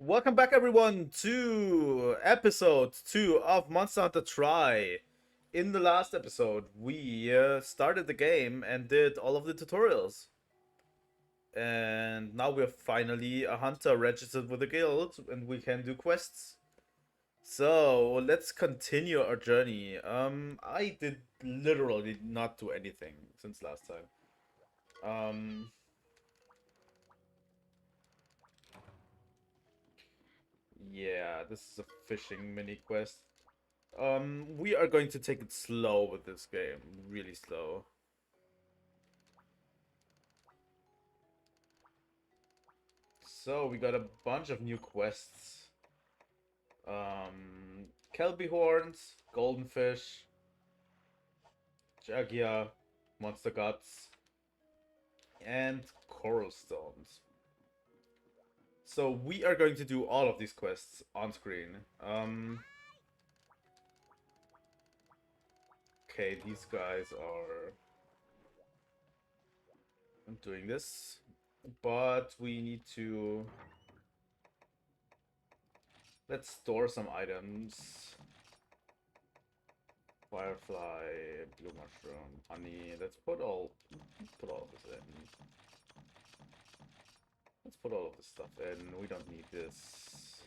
Welcome back, everyone, to episode 2 of Monster Hunter Tri. In the last episode, we started the game and did all of the tutorials. And now we're finally a hunter registered with the guild, and we can do quests. So, let's continue our journey. I did literally not do anything since last time. Yeah, this is a fishing mini quest. We are going to take it slow with this game. Really slow. So, we got a bunch of new quests. Kelby Horns, Golden Fish, Jagia, Monster Guts, and Coral Stones. So, we are going to do all of these quests on screen. Okay, these guys are doing this. But we need to... Let's store some items. Firefly, blue mushroom, honey. Let's put all this in. Let's put all of this stuff in. We don't need this.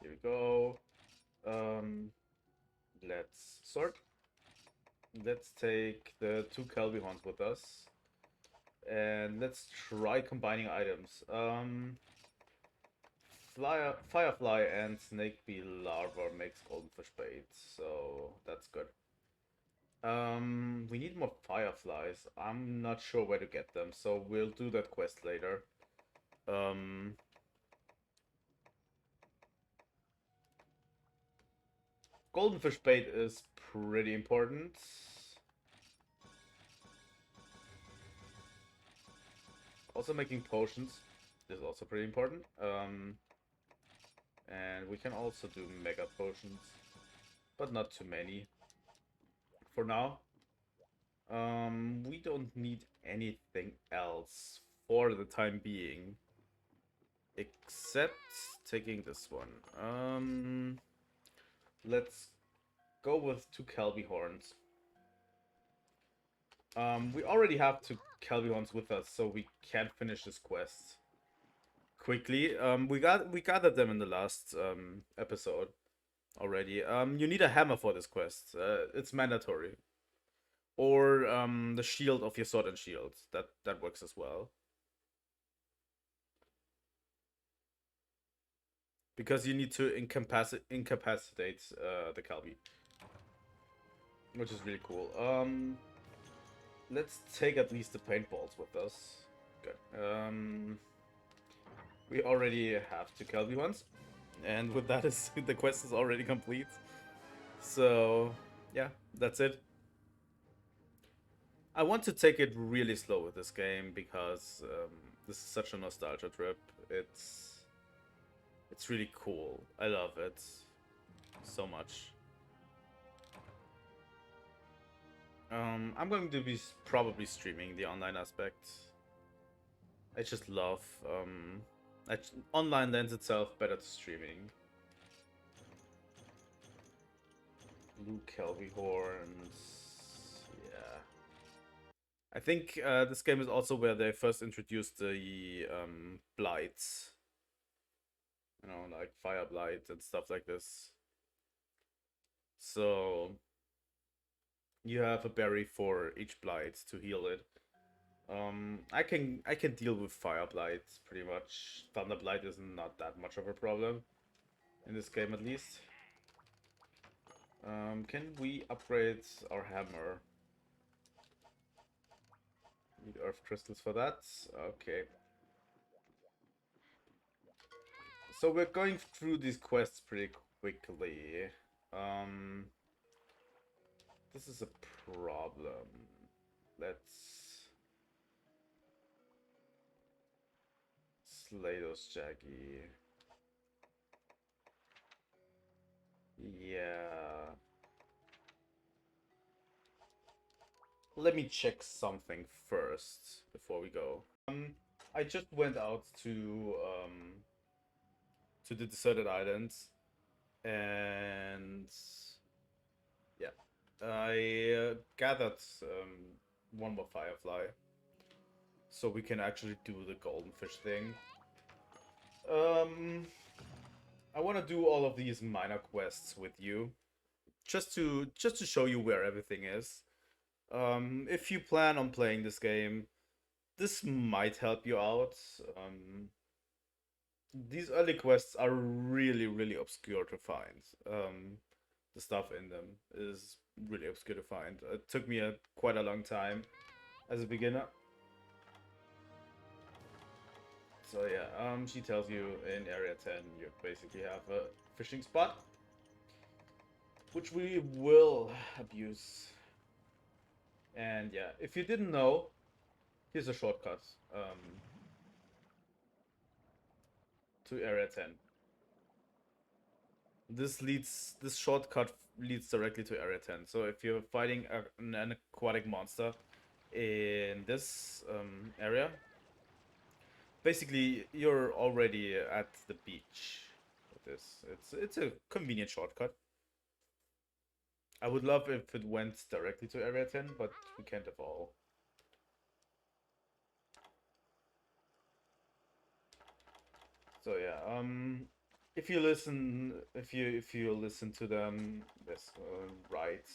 Here we go. Let's sort. Let's take the 2 Kelby horns with us. And let's try combining items. Firefly and snake bee larva makes golden fish bait, so that's good. We need more fireflies. I'm not sure where to get them, so we'll do that quest later. Golden fish bait is pretty important. Also making potions is also pretty important. And we can also do mega potions, but not too many. For now. We don't need anything else for the time being. Except taking this one. Let's go with 2 Kelby horns. We already have 2 Kelby horns with us, so we can finish this quest quickly. We gathered them in the last episode already. You need a hammer for this quest. It's mandatory. Or the shield of your sword and shield. That works as well. Because you need to incapacitate the Kelby. Which is really cool. Let's take at least the paintballs with us. Good. We already have 2 Kelby ones. And with that, the quest is already complete. So, yeah, that's it. I want to take it really slow with this game because this is such a nostalgia trip. It's really cool. I love it so much. I'm going to be probably streaming the online aspect. I just love online lends itself better to streaming. Blue Kelby horns. Yeah. I think this game is also where they first introduced the blights. You know, like fire blight and stuff like this. So you have a berry for each blight to heal it. I can deal with fire blight pretty much. Thunder blight is not that much of a problem in this game, at least. Can we upgrade our hammer? Need earth crystals for that. Okay. So we're going through these quests pretty quickly. This is a problem. Let's slay those Jaggy. Yeah. Let me check something first before we go. I just went out to to the deserted islands, and yeah, I gathered one more firefly, so we can actually do the golden fish thing. Um, I want to do all of these minor quests with you, just to show you where everything is. If you plan on playing this game, this might help you out. These early quests are really, really obscure to find. The stuff in them is really obscure to find. It took me quite a long time as a beginner. So yeah, she tells you in Area 10 you basically have a fishing spot, which we will abuse. And yeah, if you didn't know, here's a shortcut to Area 10. This shortcut leads directly to Area 10. So if you're fighting an aquatic monster in this area, basically you're already at the beach with this. It's a convenient shortcut. I would love if it went directly to Area 10, but we can't have all. So yeah, if you listen to them, this right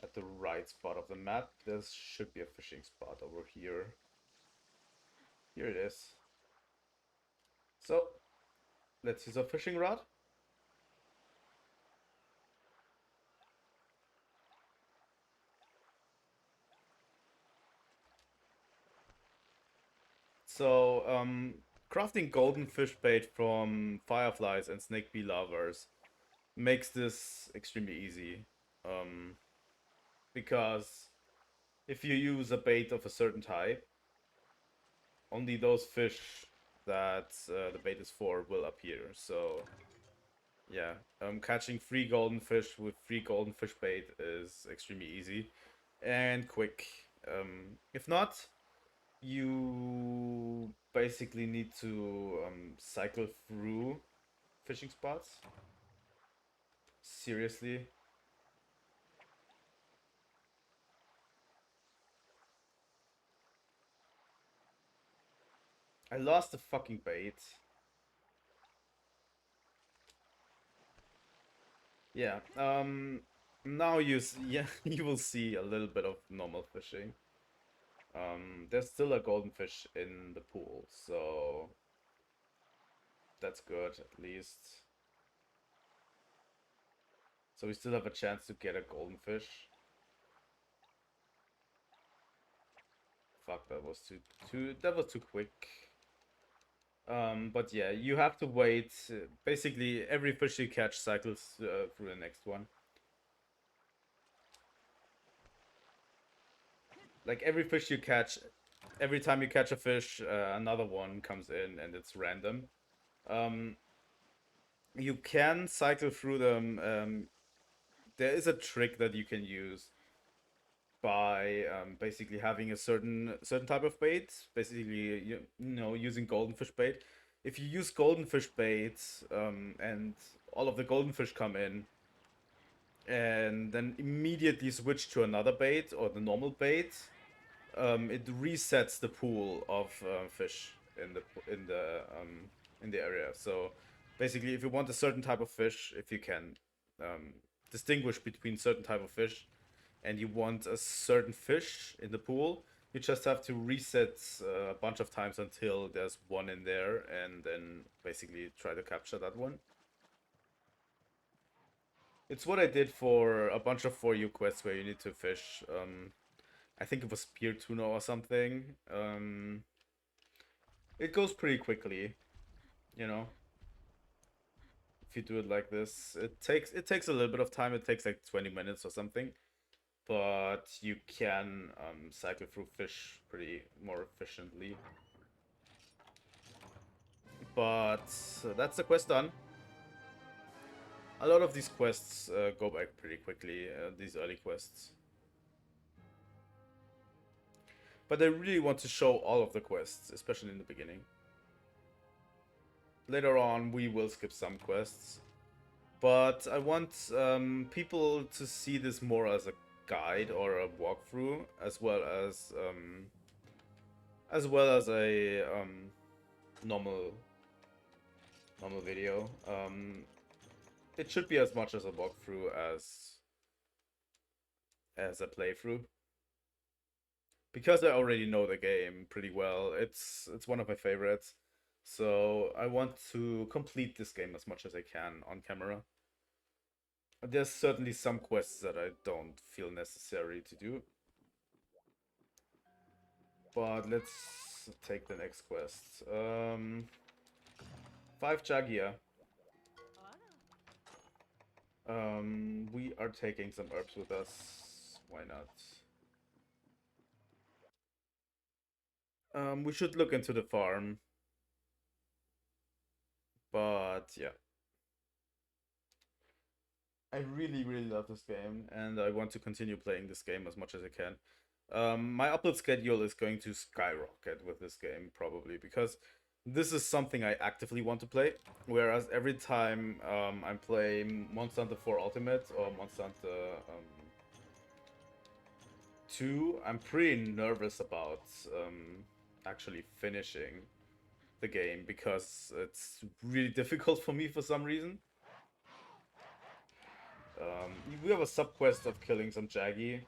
at the right spot of the map, there should be a fishing spot over here. Here it is. So let's use a fishing rod. So crafting golden fish bait from fireflies and snake bee larvas makes this extremely easy. Because if you use a bait of a certain type, only those fish that the bait is for will appear. So yeah, catching free golden fish with free golden fish bait is extremely easy and quick. If not, you basically need to cycle through fishing spots. Seriously. I lost the fucking bait. Yeah, now yeah, you will see a little bit of normal fishing. There's still a golden fish in the pool, so that's good at least. So we still have a chance to get a golden fish. Fuck, that was too quick. But yeah, you have to wait. Basically, every fish you catch cycles through the next one. Like every fish you catch, every time you catch a fish, another one comes in, and it's random. You can cycle through them. There is a trick that you can use by basically having a certain type of bait. Basically, you know, using golden fish bait. If you use golden fish bait, and all of the golden fish come in, and then immediately switch to another bait or the normal bait, it resets the pool of fish in the area. So basically, if you want a certain type of fish, if you can distinguish between certain type of fish, and you want a certain fish in the pool, you just have to reset a bunch of times until there's one in there, and then basically try to capture that one. It's what I did for a bunch of For You quests where you need to fish. I think it was spear tuna or something. It goes pretty quickly, you know. If you do it like this, it takes a little bit of time. It takes like 20 minutes or something, but you can cycle through fish pretty more efficiently. But that's the quest done. A lot of these quests go back pretty quickly. These early quests. But I really want to show all of the quests, especially in the beginning. later on we will skip some quests. But I want people to see this more as a guide or a walkthrough, as well as a normal video. It should be as much as a walkthrough as a playthrough, because I already know the game pretty well. It's one of my favorites, so I want to complete this game as much as I can on camera. There's certainly some quests that I don't feel necessary to do. But let's take the next quest. 5 Jagia. We are taking some herbs with us. Why not? We should look into the farm. But yeah. I really, really love this game, and I want to continue playing this game as much as I can. My upload schedule is going to skyrocket with this game, probably, because this is something I actively want to play. Whereas every time I'm playing Monster Hunter 4 Ultimate or Monster Hunter 2, I'm pretty nervous about actually finishing the game, because it's really difficult for me for some reason. We have a sub-quest of killing some Jaggy.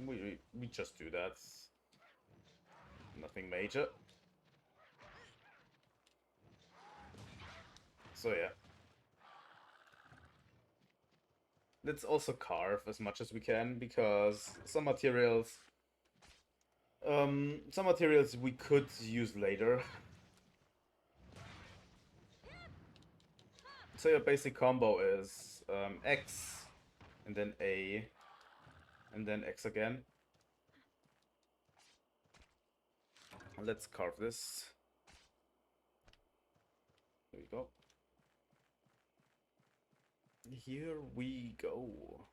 We just do that. Nothing major. So yeah. Let's also carve as much as we can, because some materials we could use later. So your basic combo is X, and then A, and then X again. Let's carve this. There we go. Here we go.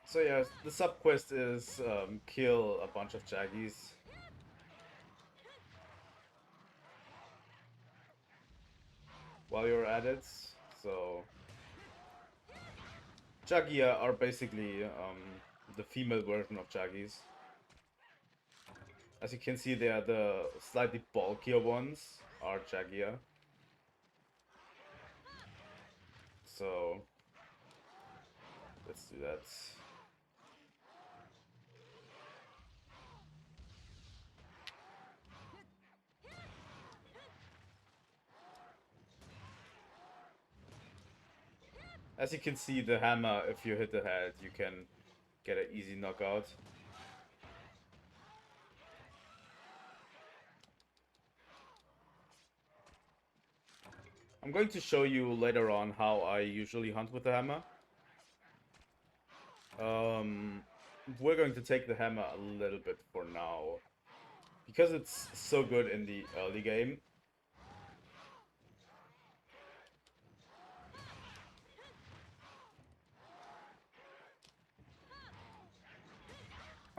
So yeah, the sub quest is kill a bunch of Jaggies. While you're at it, so Jaggia are basically the female version of Jaggies. As you can see, they are the slightly bulkier ones are Jaggia. So let's do that. As you can see, the hammer, if you hit the head, you can get an easy knockout. I'm going to show you later on how I usually hunt with the hammer. We're going to take the hammer a little bit for now, because it's so good in the early game.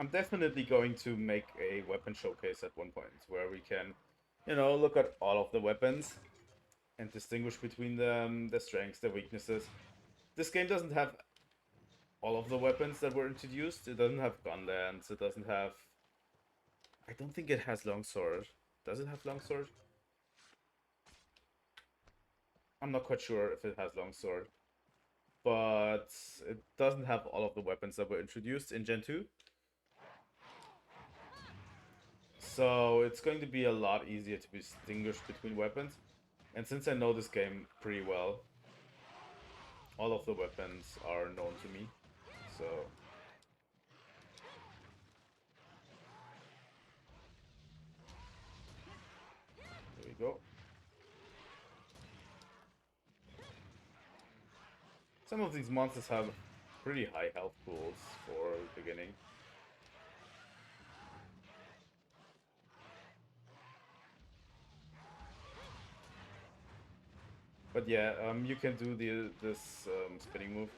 I'm definitely going to make a weapon showcase at one point, where we can, you know, look at all of the weapons and distinguish between them, their strengths, their weaknesses. This game doesn't have all of the weapons that were introduced. It doesn't have gunlance, it doesn't have... I don't think it has longsword. Does it have longsword? I'm not quite sure if it has longsword. But it doesn't have all of the weapons that were introduced in Gen 2. So it's going to be a lot easier to distinguish between weapons. And since I know this game pretty well, all of the weapons are known to me. So there we go. Some of these monsters have pretty high health pools for beginning. But yeah, you can do this spinning move,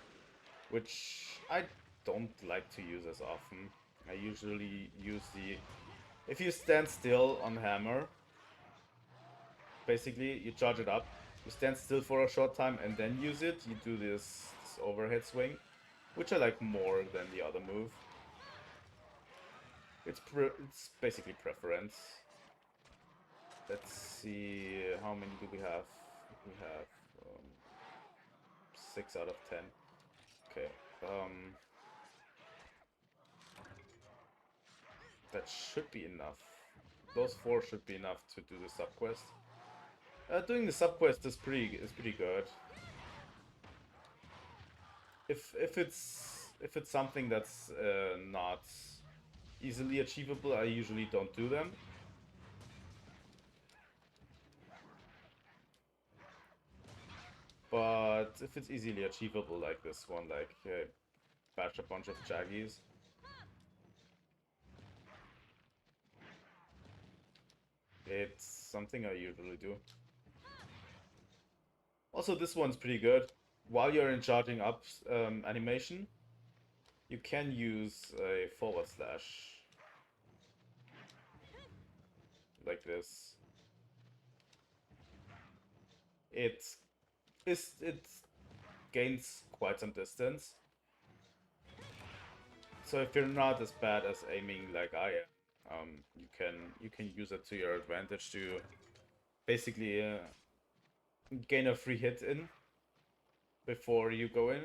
which I don't like to use as often. I usually use the... If you stand still on hammer, basically you charge it up, you stand still for a short time and then use it, you do this overhead swing, which I like more than the other move. It's basically preference. Let's see, how many do we have? We have 6 out of 10. Okay. That should be enough. Those 4 should be enough to do the sub-quest. Doing the sub-quest is pretty good. If it's something that's not easily achievable, I usually don't do them. But if it's easily achievable, like this one, like bash a bunch of Jaggies, it's something I usually do. Also, this one's pretty good. While you're in charging up animation, you can use a forward slash. Like this. It gains quite some distance. So if you're not as bad as aiming like I am, you can use it to your advantage to basically gain a free hit in before you go in.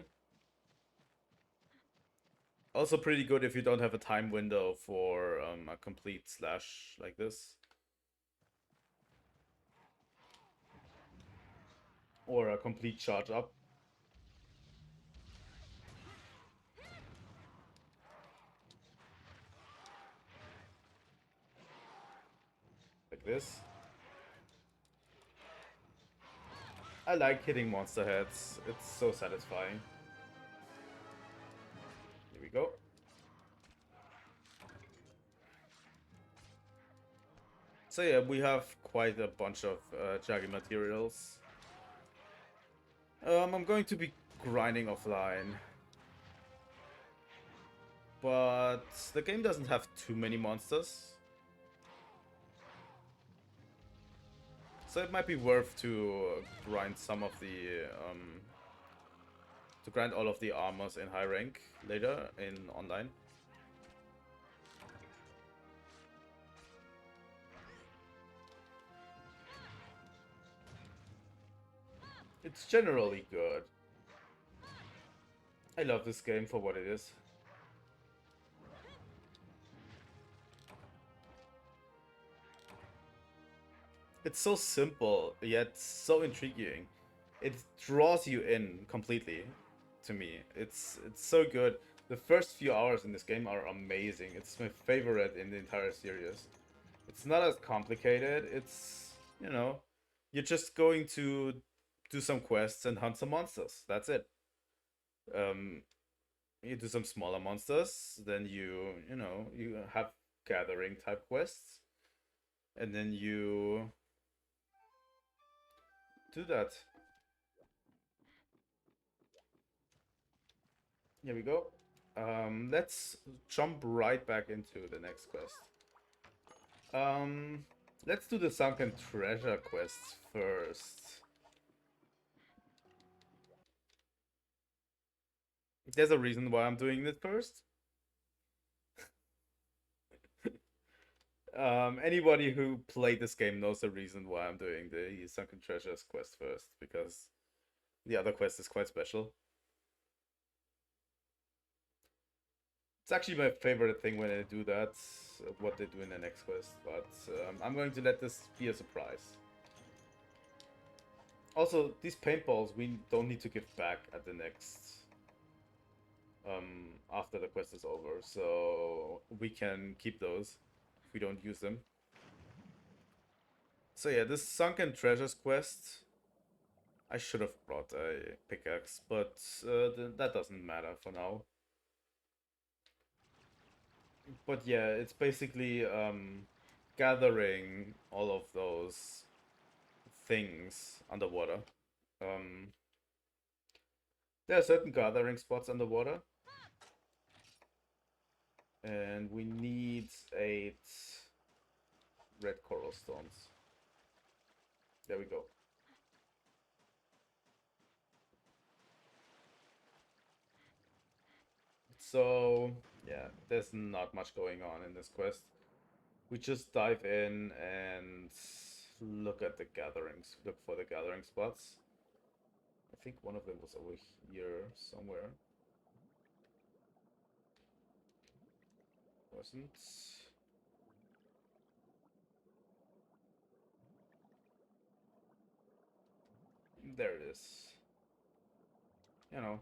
Also pretty good if you don't have a time window for a complete slash like this. Or a complete charge up. Like this. I like hitting monster heads. It's so satisfying. Here we go. So yeah, we have quite a bunch of Jaggy materials. I'm going to be grinding offline. But the game doesn't have too many monsters. So it might be worth to grind some of the... to grind all of the armors in high rank later in online. It's generally good. I love this game for what it is. It's so simple, yet so intriguing. It draws you in completely, to me. It's so good. The first few hours in this game are amazing. It's my favorite in the entire series. It's not as complicated. It's, you know, you're just going to do some quests and hunt some monsters. That's it. You do some smaller monsters, then you know, you have gathering type quests, and then you do that. Here we go. Let's jump right back into the next quest. Let's do the sunken treasure quests first. There's a reason why I'm doing it first. Anybody who played this game knows the reason why I'm doing the sunken treasures quest first, because the other quest is quite special. It's actually my favorite thing when they do that, what they do in the next quest, but I'm going to let this be a surprise. Also, these paintballs we don't need to give back at the next... after the quest is over, so we can keep those if we don't use them. So yeah, this sunken treasures quest, I should have brought a pickaxe, but that doesn't matter for now. But yeah, it's basically gathering all of those things underwater. There are certain gathering spots underwater. And we need 8 red coral stones. There we go. So, yeah, there's not much going on in this quest. We just dive in and look at the gatherings, look for the gathering spots. I think one of them was over here somewhere. Wasn't. There it is. You know.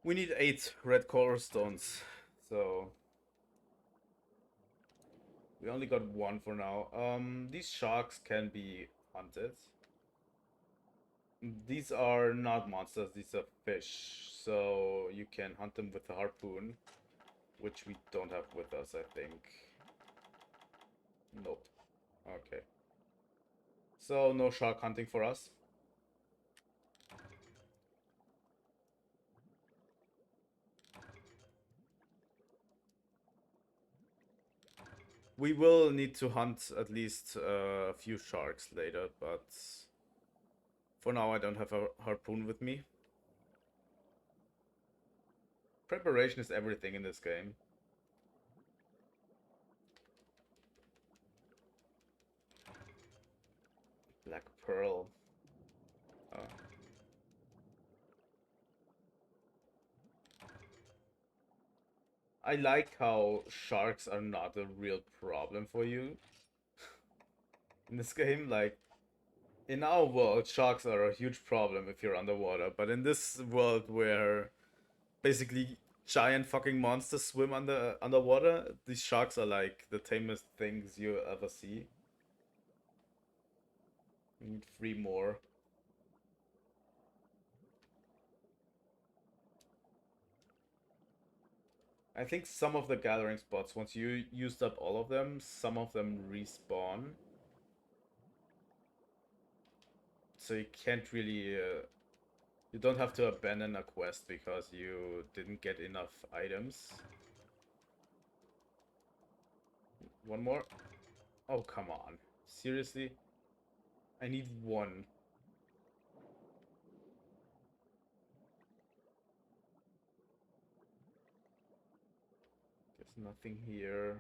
We need 8 red core stones, so we only got 1 for now. These sharks can be hunted. These are not monsters, these are fish, so you can hunt them with a harpoon, which we don't have with us, I think. Nope. Okay. So, no shark hunting for us. We will need to hunt at least a few sharks later, but for now I don't have a harpoon with me. Preparation is everything in this game. Black pearl. Oh. I like how sharks are not a real problem for you in this game. Like, in our world, sharks are a huge problem if you're underwater, but in this world where basically giant fucking monsters swim underwater, these sharks are like the tamest things you ever see. We need 3 more. I think some of the gathering spots, once you used up all of them, some of them respawn. So you can't really... you don't have to abandon a quest because you didn't get enough items. One more? Oh, come on. Seriously? I need 1. There's nothing here.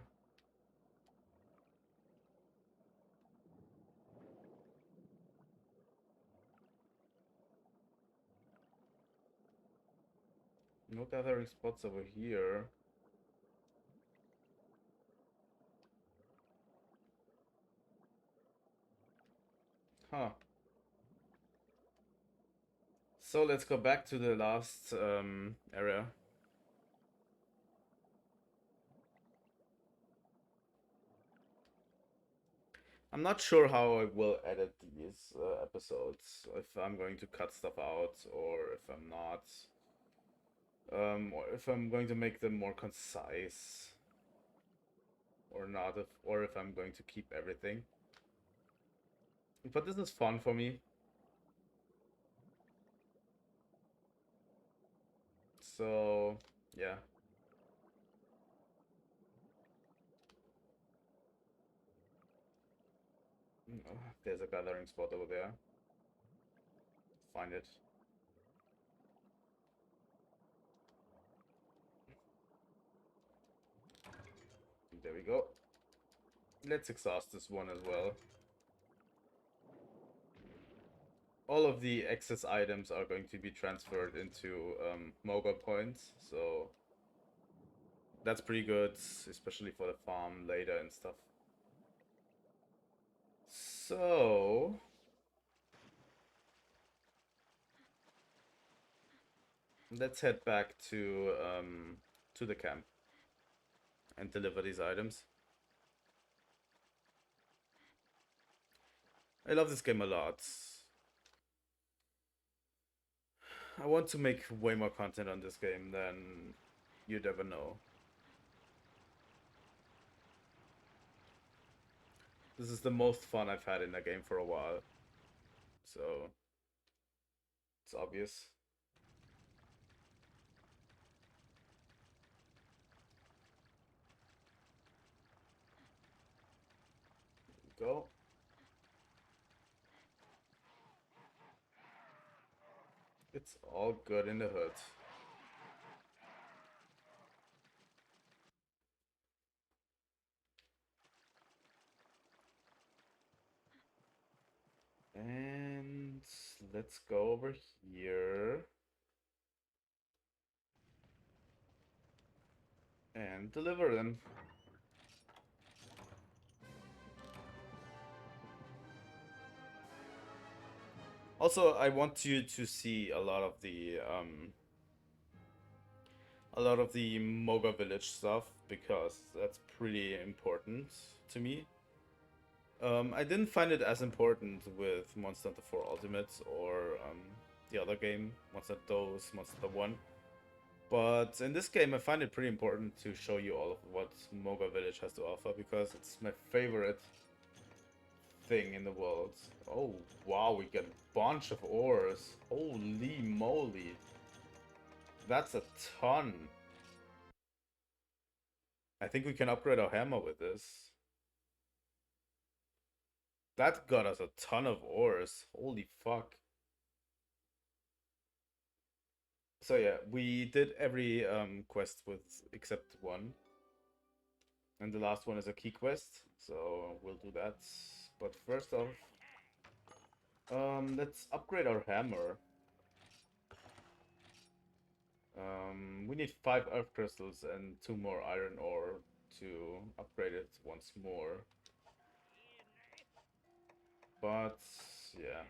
No gathering spots over here. Huh. So let's go back to the last area. I'm not sure how I will edit these episodes. If I'm going to cut stuff out or if I'm not. Or if I'm going to make them more concise or not, or if I'm going to keep everything. But this is fun for me. So, yeah. There's a gathering spot over there. Find it. There we go. Let's exhaust this one as well. All of the excess items are going to be transferred into Moga points, so that's pretty good, especially for the farm later and stuff. So let's head back to the camp and deliver these items. I love this game a lot. I want to make way more content on this game than you'd ever know. This is the most fun I've had in a game for a while. so it's obvious. Go. It's all good in the hood. And let's go over here. And deliver them. Also, I want you to see a lot of the Moga Village stuff because that's pretty important to me. I didn't find it as important with Monster Hunter 4 Ultimate or the other game, Monster Hunter DOS, Monster Hunter 1. But in this game, I find it pretty important to show you all of what Moga Village has to offer because it's my favorite thing in the world. Oh, wow, we get a bunch of ores. Holy moly. That's a ton. I think we can upgrade our hammer with this. That got us a ton of ores. Holy fuck. So yeah, we did every quest with except one. And the last one is a key quest, so we'll do that. But first off, let's upgrade our hammer. We need 5 earth crystals and 2 more iron ore to upgrade it once more. But yeah,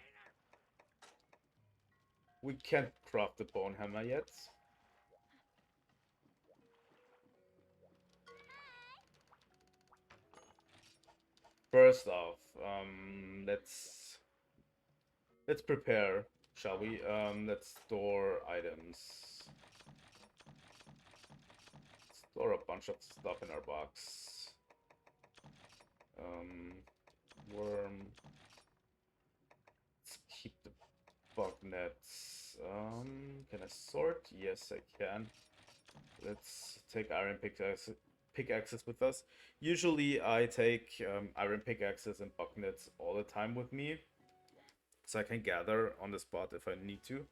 we can't craft the bone hammer yet. First off, let's prepare, shall we? Let's store items. Store a bunch of stuff in our box. Worm. Let's keep the bug nets. Can I sort? Yes, I can. Let's take iron pickaxes with us. Usually I take iron pickaxes and bug nets all the time with me, so I can gather on the spot if I need to.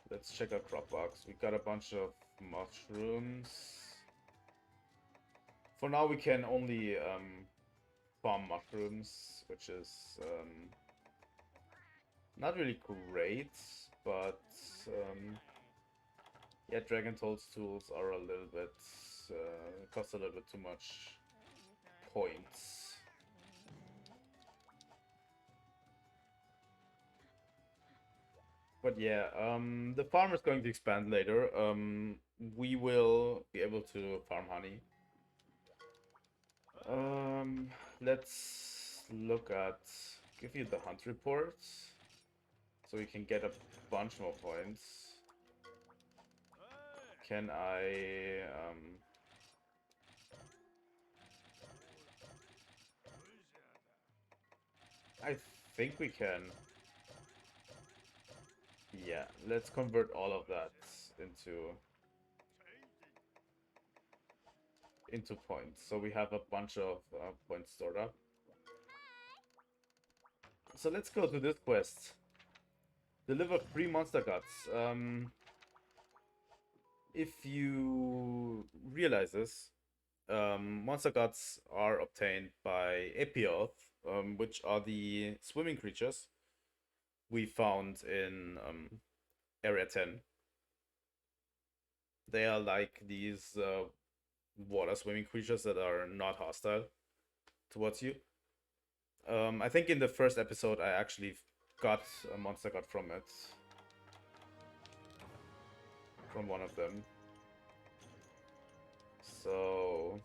Let's check our drop box. We got a bunch of mushrooms. For now, we can only farm mushrooms, which is not really great, but yeah, Dragon Toad's tools are a little bit cost a little bit too much points. But yeah, the farm is going to expand later. We will be able to farm honey. Let's look at give you the hunt report so we can get a bunch more points. Can I think we can. Yeah, let's convert all of that into points. So we have a bunch of points stored up. So let's go to this quest. Deliver 3 monster guts. If you realize this, monster guts are obtained by Epioth, which are the swimming creatures we found in Area 10. They are like these water swimming creatures that are not hostile towards you. I think in the first episode I actually got a monster gut from it. From one of them. So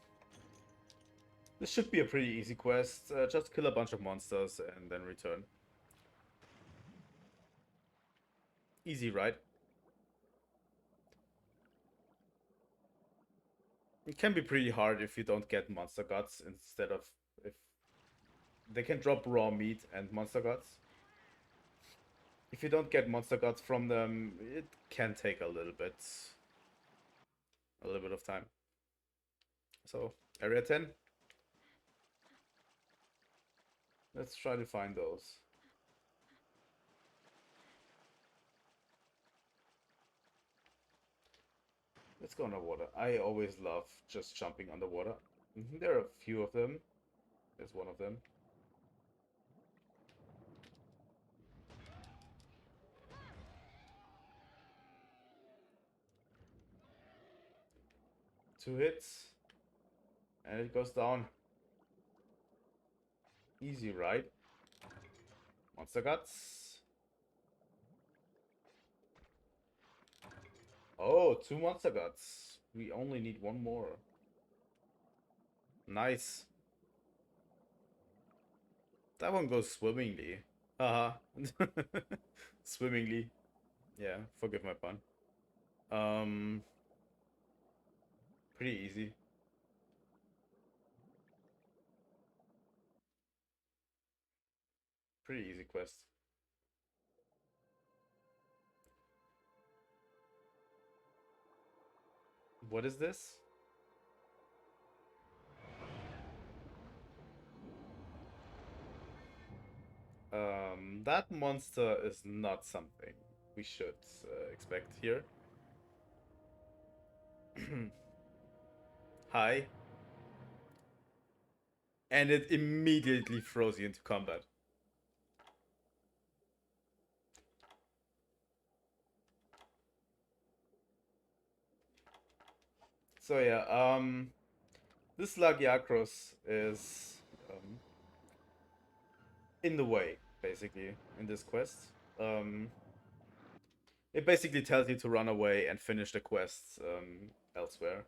this should be a pretty easy quest. Just kill a bunch of monsters and then return. Easy, right? It can be pretty hard if you don't get monster guts instead of if they can drop raw meat and monster guts. If you don't get monster guts from them, it can take a little bit of time. So area 10. Let's try to find those. Let's go underwater. I always love just jumping underwater. There are a few of them. There's one of them. Two hits. And it goes down. Easy, right? Monster guts. Oh, two monster guts. We only need one more. Nice. That one goes swimmingly. Haha. Swimmingly. Yeah, forgive my pun. Um, Pretty easy. Pretty easy quest. What is this? That monster is not something we should expect here. Hi. And it immediately throws you into combat. So yeah, this Lagiacrus is in the way, basically, in this quest. It basically tells you to run away and finish the quests elsewhere.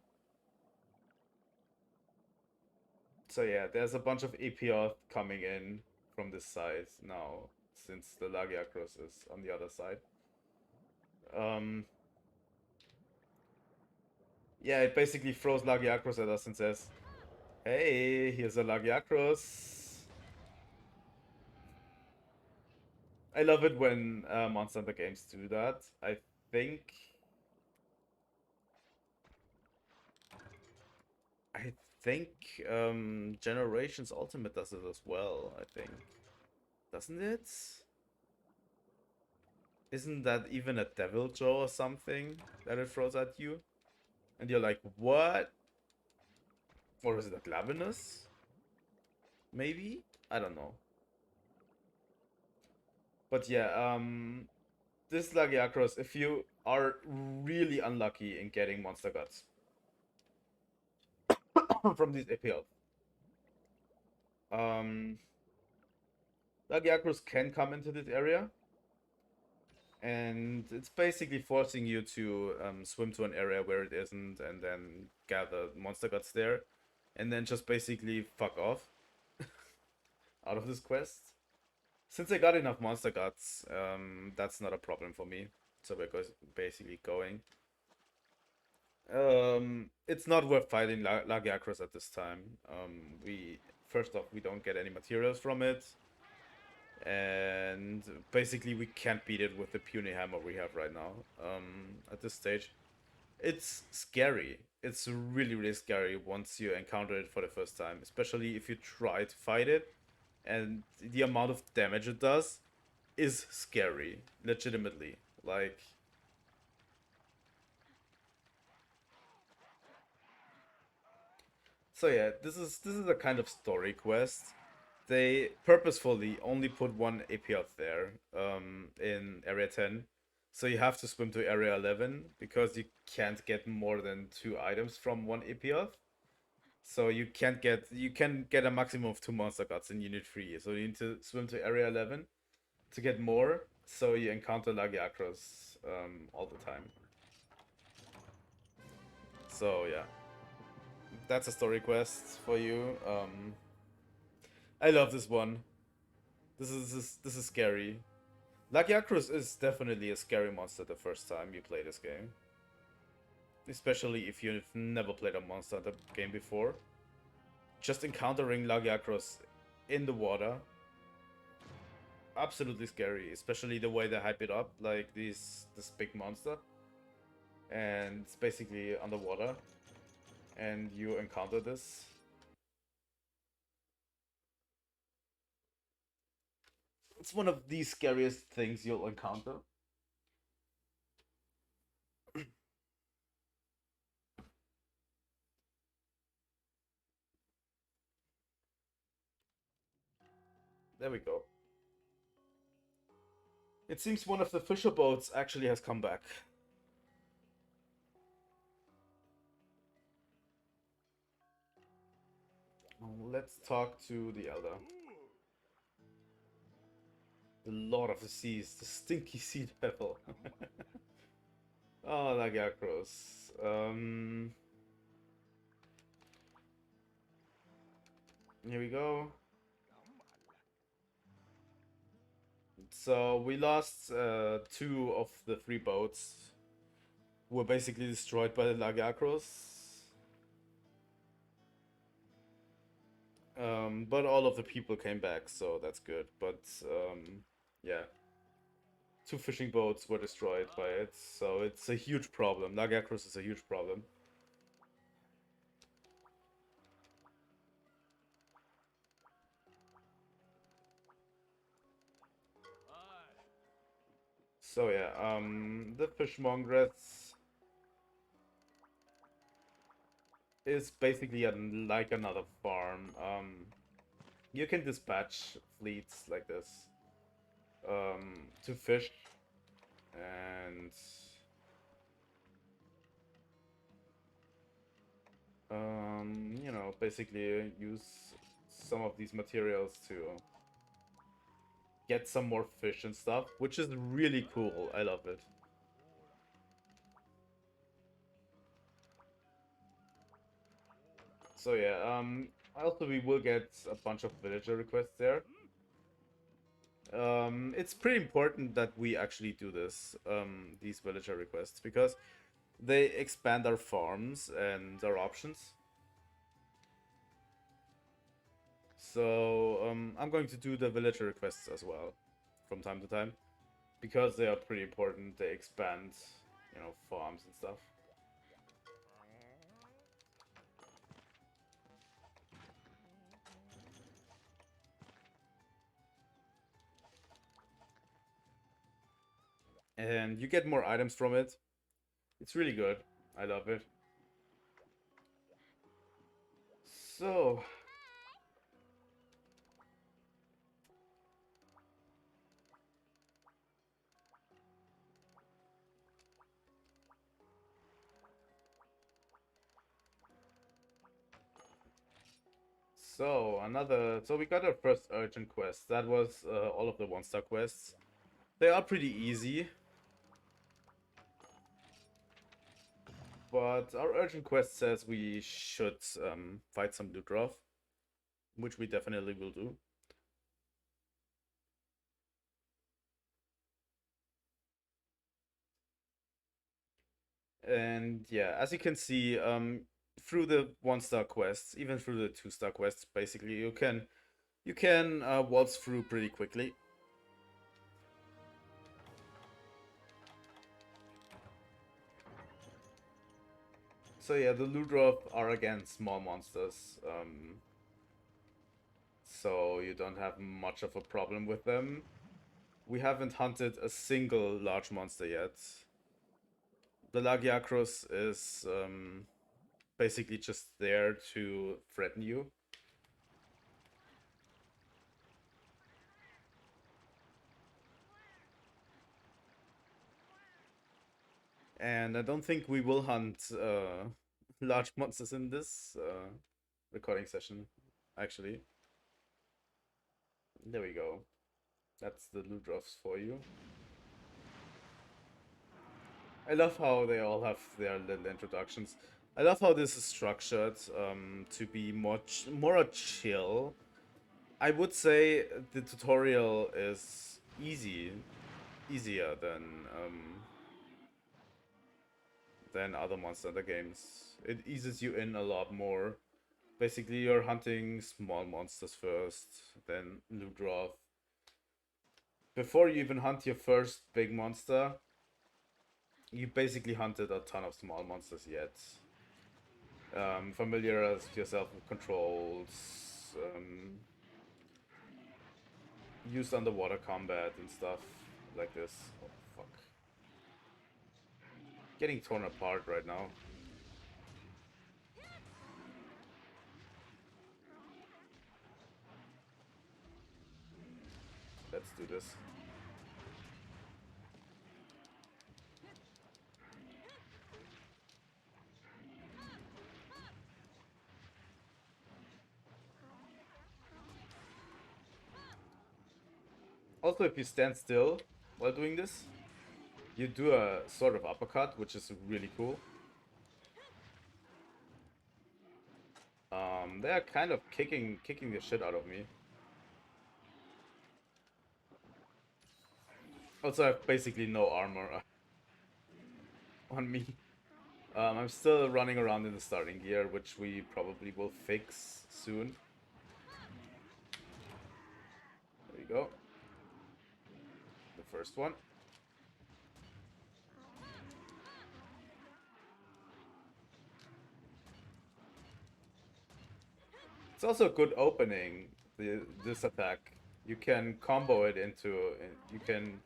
So yeah, there's a bunch of EPR coming in from this side now, since the Lagiacrus is on the other side. Yeah, it basically throws Lagiacrus at us and says, hey, here's a Lagiacrus. I love it when Monster Hunter games do that. Think... I think Generations Ultimate does it as well, I think. Doesn't it? Isn't that even a Devil Jaw or something that it throws at you? And you're like, what? Or is it a Glavinus? Maybe? I don't know. But yeah, this Lagiacrus, if you are really unlucky in getting monster guts from these APL, Lagiacrus can come into this area, and it's basically forcing you to swim to an area where it isn't, and then gather monster guts there, and then just basically fuck off out of this quest. Since I got enough monster guts, that's not a problem for me. So we're basically going. It's not worth fighting Lagiacrus at this time. First off, we don't get any materials from it, and basically we can't beat it with the puny hammer we have right now. At this stage, it's scary. It's really, really scary once you encounter it for the first time, especially if you try to fight it, and the amount of damage it does is scary, legitimately. Like, so yeah, this is a kind of story quest. They purposefully only put one APF there, in area 10. So you have to swim to area 11 because you can't get more than 2 items from one APF. So you can get a maximum of 2 monster guts in unit 3. So you need to swim to area 11 to get more. So you encounter Lagiacrus all the time. So yeah, that's a story quest for you. I love this one. This is scary. Lagiacrus is definitely a scary monster the first time you play this game. Especially if you've never played a Monster Hunter game before. Just encountering Lagiacrus in the water. Absolutely scary, especially the way they hype it up, like this big monster. And it's basically underwater. And you encounter this. It's one of the scariest things you'll encounter. There we go. It seems one of the fisher boats actually has come back. Let's talk to the Elder. The Lord of the Seas, the stinky sea devil. Oh, Lagiacrus. Here we go. So we lost 2 of the 3 boats. Were basically destroyed by the Lagiacrus. But all of the people came back, so that's good. But yeah, 2 fishing boats were destroyed by it, so it's a huge problem. Lagiacrus is a huge problem. So yeah, the fishmongress is basically like another farm. You can dispatch fleets like this to fish, and you know, basically use some of these materials to get some more fish and stuff, which is really cool. I love it. So yeah, also we will get a bunch of villager requests there. It's pretty important that we actually do this, these villager requests, because they expand our farms and our options. So I'm going to do the villager requests as well from time to time, because they are pretty important. They expand, you know, farms and stuff. And you get more items from it. It's really good. I love it. So so we got our first urgent quest. That was all of the 1-star quests. They are pretty easy. But our urgent quest says we should fight some Ludroth, which we definitely will do. And yeah, as you can see, through the 1-star quests, even through the 2-star quests, basically you can waltz through pretty quickly. So yeah, the Ludroth are again small monsters, so you don't have much of a problem with them. We haven't hunted a single large monster yet. The Lagiacrus is basically just there to threaten you. And I don't think we will hunt large monsters in this recording session, actually. There we go. That's the Ludroths for you. I love how they all have their little introductions. I love how this is structured to be more a chill. I would say the tutorial is easier than than other Monster Hunter games. It eases you in a lot more. Basically, you're hunting small monsters first, then loot drop. Before you even hunt your first big monster, you basically hunted a ton of small monsters yet. Familiarize yourself with controls, use underwater combat and stuff like this. Oh, fuck. Getting torn apart right now. Let's do this. Also, if you stand still while doing this, you do a sort of uppercut, which is really cool. They're kind of kicking the shit out of me. Also, I have basically no armor on me. I'm still running around in the starting gear, which we probably will fix soon. There we go. The first one. It's also a good opening, this attack. You can combo it into... You can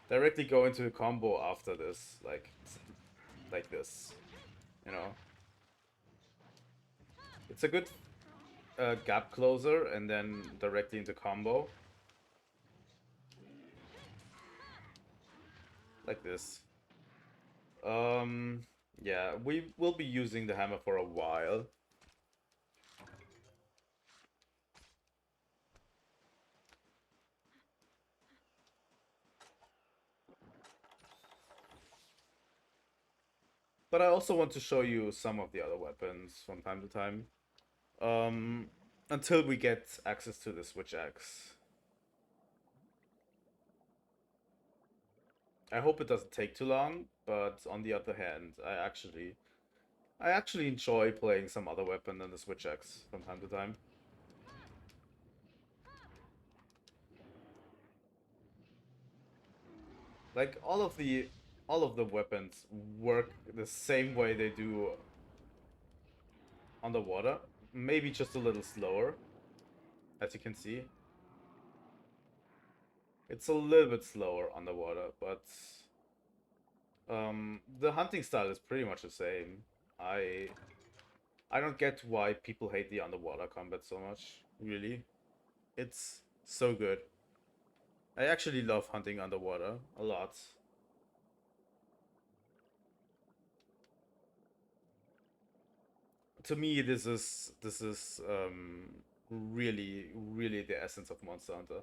directly go into a combo after this, like this, you know. It's a good gap closer and then directly into combo. Like this. Yeah, we will be using the hammer for a while. But I also want to show you some of the other weapons from time to time. Until we get access to the Switch Axe. I hope it doesn't take too long, but on the other hand, I actually enjoy playing some other weapon than the Switch Axe from time to time. Like all of the weapons work the same way they do underwater, maybe just a little slower, as you can see. It's a little bit slower underwater, but the hunting style is pretty much the same. I don't get why people hate the underwater combat so much, really. It's so good. I actually love hunting underwater a lot. To me, this is really the essence of Monster Hunter.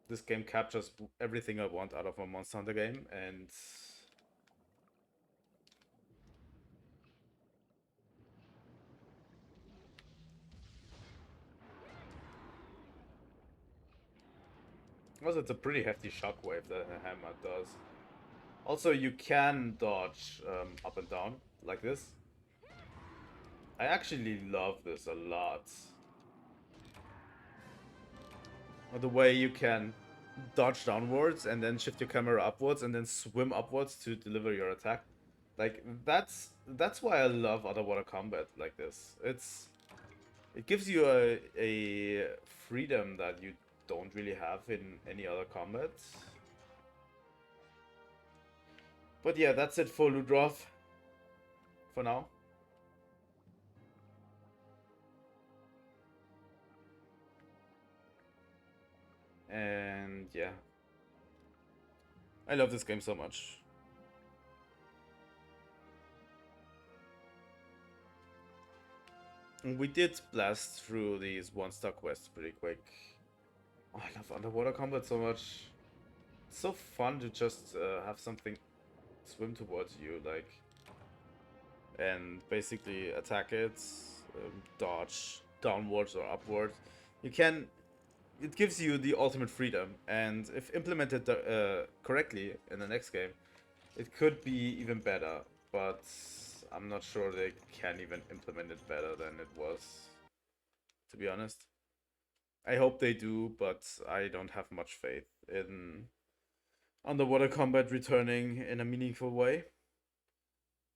This game captures everything I want out of a Monster Hunter game, and also it's a pretty hefty shockwave that the hammer does. Also, you can dodge up and down like this. I actually love this a lot. The way you can dodge downwards and then shift your camera upwards and then swim upwards to deliver your attack. Like that's why I love underwater combat like this. It gives you a freedom that you don't really have in any other combat. But yeah, that's it for Ludroth for now. And yeah, I love this game so much. We did blast through these one-star quests pretty quick. Oh, I love underwater combat so much. It's so fun to just have something swim towards you, like, and basically attack it, dodge downwards or upwards. You can. It gives you the ultimate freedom, and if implemented correctly in the next game, It could be even better, but I'm not sure they can even implement it better than it was, to be honest. I hope they do, but I don't have much faith in underwater combat returning in a meaningful way.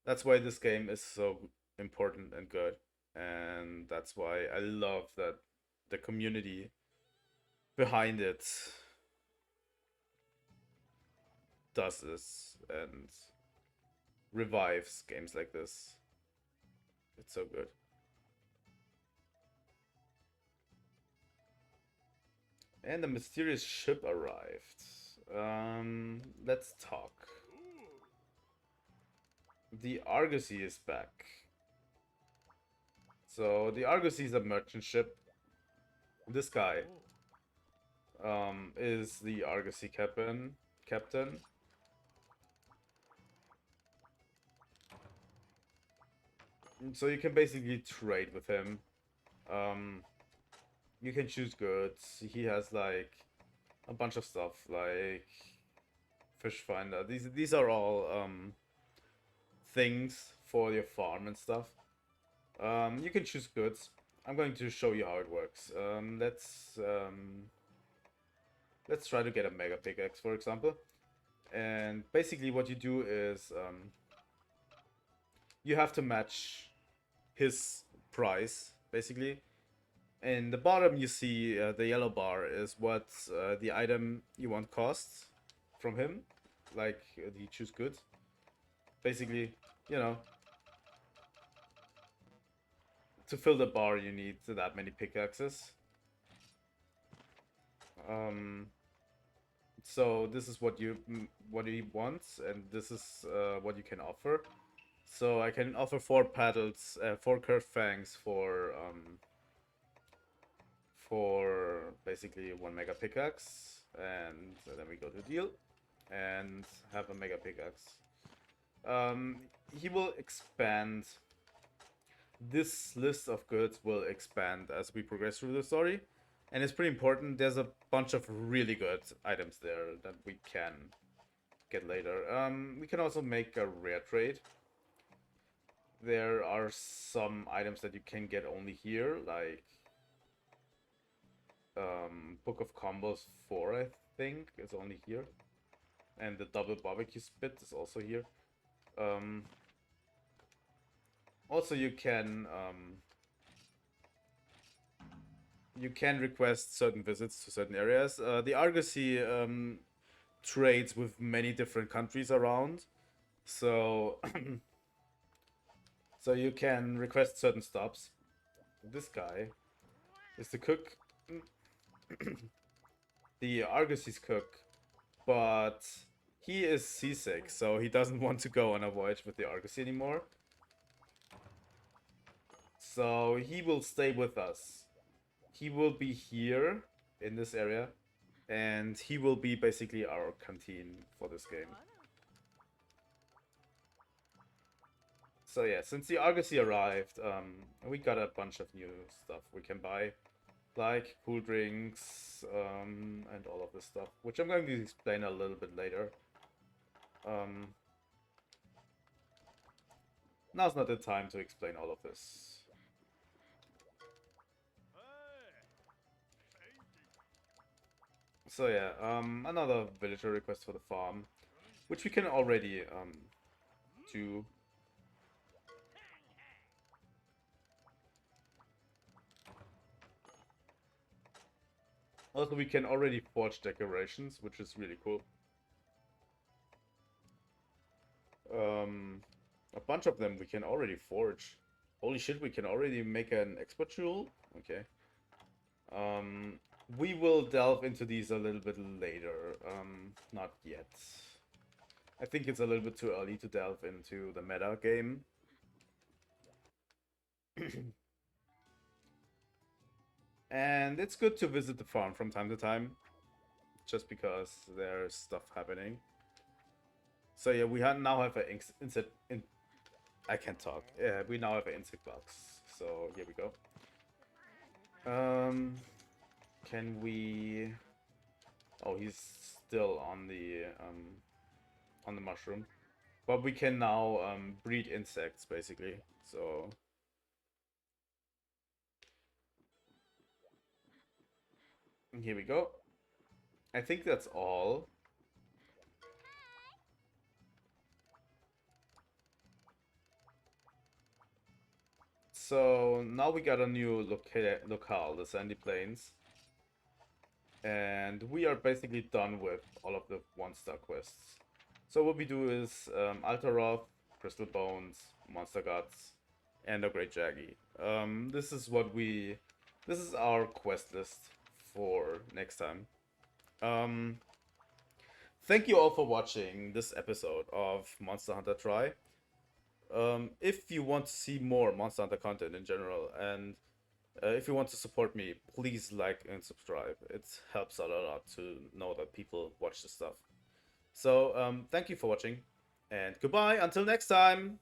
That's why this game is so important and good. And that's why I love that the community behind it does this and revives games like this. It's so good. And the mysterious ship arrived. Let's talk. The Argosy is back. So the Argosy is a merchant ship. This guy is the Argosy captain. So you can basically trade with him. You can choose goods. He has like a bunch of stuff like fish finder. These are all things for your farm and stuff. You can choose goods. I'm going to show you how it works. Let's try to get a mega pickaxe, for example. And basically what you do is you have to match his price, basically. In the bottom you see the yellow bar is what the item you want costs from him. Like you choose goods. Basically, you know, to fill the bar you need that many pickaxes. So this is what he wants, and this is what you can offer. So I can offer 4 paddles, 4 curved fangs for basically 1 mega pickaxe, and then we go to deal and have a mega pickaxe. He will expand. This list of goods will expand as we progress through the story, and it's pretty important. There's a bunch of really good items there that we can get later. We can also make a rare trade. There are some items that you can get only here, like Book of Combos 4, I think, is only here. And the double barbecue spit is also here. Also, you can request certain visits to certain areas. The Argosy trades with many different countries around, so so you can request certain stops. This guy is the cook. The Argosy's cook, but he is seasick, so he doesn't want to go on a voyage with the Argosy anymore. So he will stay with us. He will be here in this area, and he will be basically our canteen for this game. So yeah, since the Argosy arrived, we got a bunch of new stuff we can buy, like cool drinks, and all of this stuff, which I'm going to explain a little bit later. Now's not the time to explain all of this. So yeah, another villager request for the farm, which we can already do. Also, we can already forge decorations, which is really cool. A bunch of them we can already forge. Holy shit, we can already make an expert jewel? Okay. We will delve into these a little bit later. Not yet. I think it's a little bit too early to delve into the meta game. And it's good to visit the farm from time to time, just because there's stuff happening. So yeah, we now have an insect. I can't talk. Yeah, we now have an insect box. So here we go. Can we? Oh, he's still on the mushroom. But we can now breed insects, basically. So here we go. I think that's all. So now we got a new locale, the Sandy Plains. And we are basically done with all of the one-star quests. So what we do is Altaroth, Crystal Bones, Monster Guts, and a Great Jaggy. This is our quest list for next time. Um, Thank you all for watching this episode of Monster Hunter Try. If you want to see more Monster Hunter content in general, and if you want to support me, please like and subscribe. It helps out a lot to know that people watch this stuff. So, thank you for watching, and goodbye until next time!